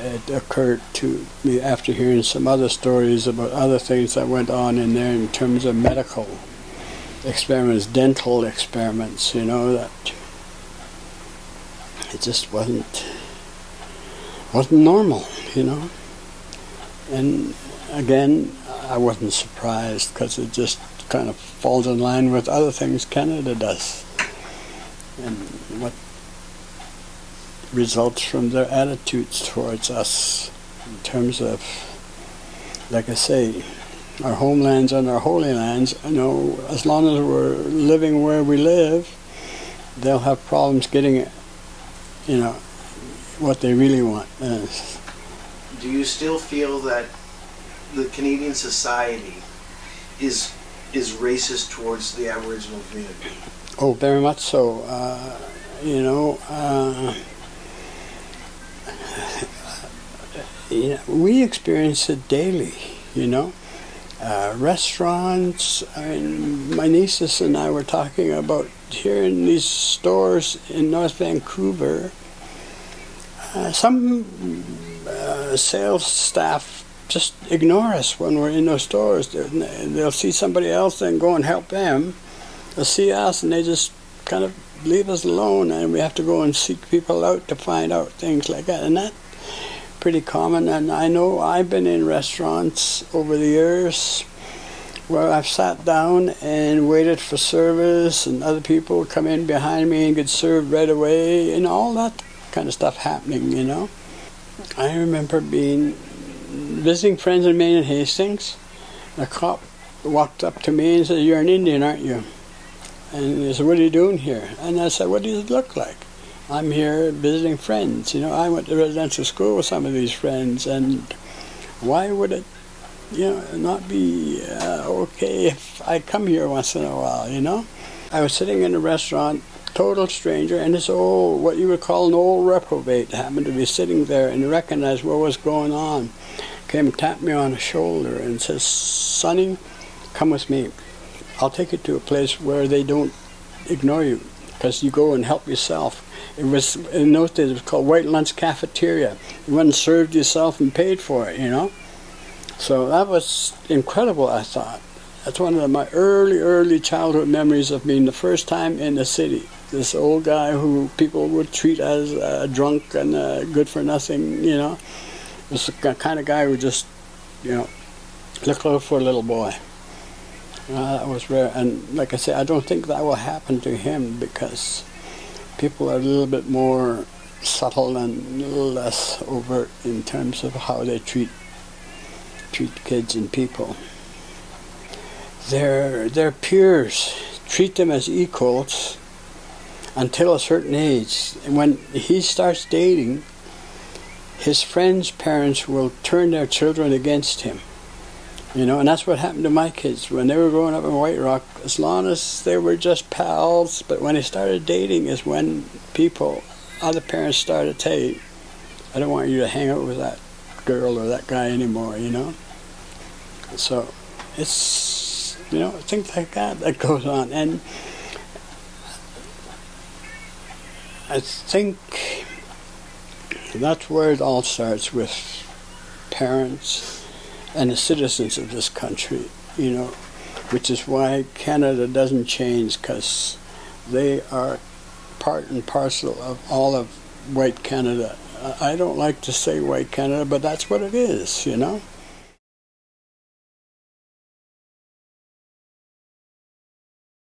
it occurred to me after hearing some other stories about other things that went on in there in terms of medical experiments, dental experiments, that it just wasn't normal, And again, I wasn't surprised because it just kind of falls in line with other things Canada does and what results from their attitudes towards us in terms of, like I say, our homelands and our holy lands. As long as we're living where we live, they'll have problems getting what they really want. Do you still feel that the Canadian society is racist towards the Aboriginal community? Oh, very much so. We experience it daily, restaurants. My nieces and I were talking about here in these stores in North Vancouver. Some sales staff just ignore us when we're in those stores. They'll see somebody else and go and help them. They'll see us and they just kind of leave us alone, and we have to go and seek people out to find out things like that. And that's pretty common. And I know I've been in restaurants over the years where I've sat down and waited for service, and other people come in behind me and get served right away, and all that kind of stuff happening, I remember visiting friends in Maine and Hastings. A cop walked up to me and said, "You're an Indian, aren't you?" And he said, "What are you doing here?" And I said, "What does it look like?" "I'm here visiting friends. I went to residential school with some of these friends, and why would it, not be okay if I come here once in a while, I was sitting in a restaurant, total stranger, and this old, what you would call an old reprobate, happened to be sitting there and recognized what was going on. Came and tapped me on the shoulder and says, "Sonny, come with me. I'll take you to a place where they don't ignore you, because you go and help yourself." It was, in those days, it was called White Lunch Cafeteria. You went and served yourself and paid for it, So that was incredible, I thought. That's one of my early childhood memories of being the first time in the city. This old guy who people would treat as drunk and good for nothing, was the kind of guy who just, looked out for a little boy. That was rare. And like I say, I don't think that will happen to him, because people are a little bit more subtle and a little less overt in terms of how they treat kids and people. Their peers treat them as equals until a certain age. And when he starts dating, his friends' parents will turn their children against him. And that's what happened to my kids when they were growing up in White Rock. As long as they were just pals, but when they started dating is when other parents started to say, "I don't want you to hang out with that girl or that guy anymore," So it's, things like that goes on. And I think that's where it all starts, with parents and the citizens of this country, which is why Canada doesn't change, because they are part and parcel of all of white Canada. I don't like to say white Canada, but that's what it is,